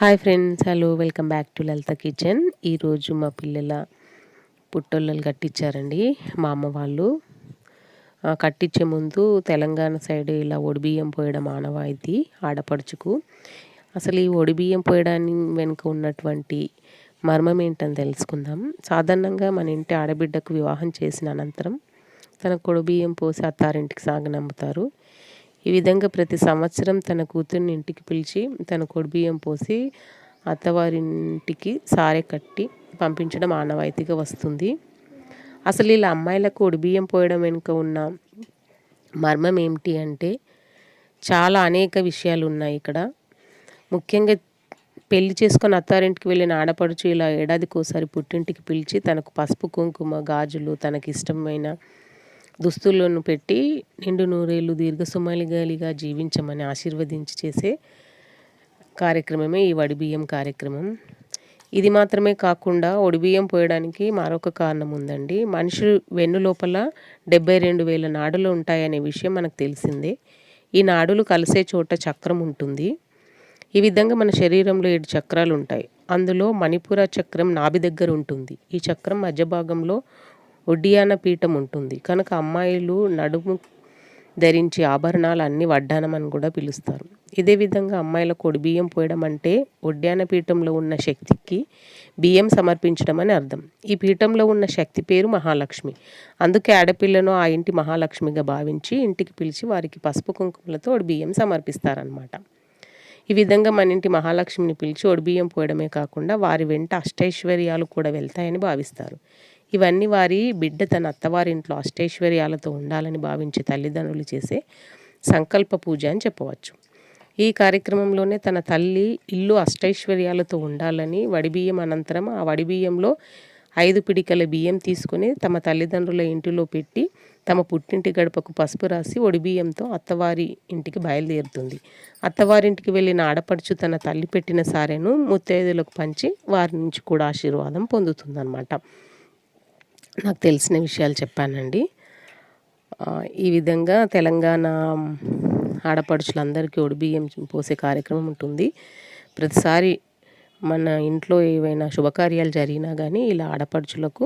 Hi friends, hello, welcome back to Lalitha kitchen. ఈరోజు మా పిల్లల పుట్టోళ్ళలు కట్టించారండి మా అమ్మ వాళ్ళు. కట్టించే ముందు తెలంగాణ సైడ్ ఇలా ఒడిబియ్యం పోయడం ఆనవాయితీ ఆడపడుచుకు. అసలు ఈ ఒడిబియ్యం పోయడానికి వెనుక ఉన్నటువంటి మర్మం ఏంటని తెలుసుకుందాం. సాధారణంగా మన ఇంటి ఆడబిడ్డకు వివాహం చేసిన అనంతరం తన ఒడిబియ్యం పోసి అత్తారింటికి సాగనంపుతారు. ఈ విధంగా ప్రతి సంవత్సరం తన కూతుర్ని ఇంటికి పిలిచి తన కొడిబియ్యం పోసి అత్తవారింటికి సారె కట్టి పంపించడం ఆనవాయితీగా వస్తుంది. అసలు ఇలా అమ్మాయిలకు ఒడిబియ్యం పోయడం వెనుక ఉన్న మర్మం ఏమిటి అంటే చాలా అనేక విషయాలు ఉన్నాయి ఇక్కడ. ముఖ్యంగా పెళ్లి చేసుకొని అత్తారింటికి వెళ్ళిన ఆడపడుచు ఇలా ఏడాదికోసారి పుట్టింటికి పిలిచి తనకు పసుపు, కుంకుమ, గాజులు, తనకి ఇష్టమైన దుస్తులను పెట్టి నిండు నూరేళ్ళు దీర్ఘసుమంగళిగా జీవించమని ఆశీర్వదించి చేసే కార్యక్రమమే ఈ వడిబియ్యం కార్యక్రమం. ఇది మాత్రమే కాకుండా ఒడిబియ్యం పోయడానికి మరొక కారణం ఉందండి. మనిషి వెన్ను లోపల 72,000 నాడులు ఉంటాయనే విషయం మనకు తెలిసిందే. ఈ నాడులు కలిసే చోట చక్రం ఉంటుంది. ఈ విధంగా మన శరీరంలో 7 చక్రాలు ఉంటాయి. అందులో మణిపుర చక్రం నాభి దగ్గర ఉంటుంది. ఈ చక్రం మధ్య భాగంలో ఒడ్డియాన పీఠం ఉంటుంది. కనుక అమ్మాయిలు నడుము ధరించి ఆభరణాలు అన్ని వడ్డానం అని కూడా పిలుస్తారు. ఇదే విధంగా అమ్మాయిలకు ఒడిబియ్యం పోయడం అంటే ఒడ్యాన పీఠంలో ఉన్న శక్తికి బియ్యం సమర్పించడం అని అర్థం. ఈ పీఠంలో ఉన్న శక్తి పేరు మహాలక్ష్మి. అందుకే ఆడపిల్లను ఆ ఇంటి మహాలక్ష్మిగా భావించి ఇంటికి పిలిచి వారికి పసుపు కుంకుమలతో ఒడిబియ్యం సమర్పిస్తారనమాట. ఈ విధంగా మన ఇంటి మహాలక్ష్మిని పిలిచి ఒడిబియ్యం పోయడమే కాకుండా వారి వెంట అష్టైశ్వర్యాలు కూడా వెళ్తాయని భావిస్తారు. ఇవన్నీ వారి బిడ్డ తన అత్తవారింట్లో అష్టైశ్వర్యాలతో ఉండాలని భావించే తల్లిదండ్రులు చేసే సంకల్ప పూజ అని చెప్పవచ్చు. ఈ కార్యక్రమంలోనే తన తల్లి ఇల్లు అష్టైశ్వర్యాలతో ఉండాలని వడిబియ్యం అనంతరం ఆ వడిబియ్యంలో 5 పిడికల బియ్యం తీసుకొని తమ తల్లిదండ్రుల ఇంటిలో పెట్టి తమ పుట్టింటి గడపకు పసుపు రాసి ఒడిబియ్యంతో అత్తవారి ఇంటికి బయలుదేరుతుంది. అత్తవారింటికి వెళ్ళిన ఆడపడుచు తన తల్లి పెట్టిన సారెను ముత్తైదులకు పంచి వారి నుంచి కూడా ఆశీర్వాదం పొందుతుందన్నమాట. నాకు తెలిసిన విషయాలు చెప్పానండి. ఈ విధంగా తెలంగాణ ఆడపడుచులందరికీ ఒడిబియ్యం పోసే కార్యక్రమం ఉంటుంది. ప్రతిసారి మన ఇంట్లో ఏవైనా శుభకార్యాలు జరిగినా కానీ ఇలా ఆడపడుచులకు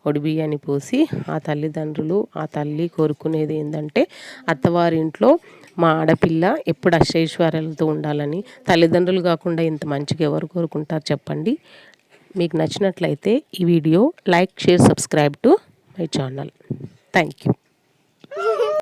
ఒడిబియ్యాన్ని పోసి ఆ తల్లిదండ్రులు ఆ తల్లి కోరుకునేది ఏంటంటే అత్తవారింట్లో మా ఆడపిల్ల ఎప్పుడు అష్టైశ్వర్యాలతో ఉండాలని. తల్లిదండ్రులు కాకుండా ఇంత మంచిగా ఎవరు కోరుకుంటారు చెప్పండి. మీకు నచ్చినట్లయితే ఈ video like, share, subscribe to my channel. Thank you.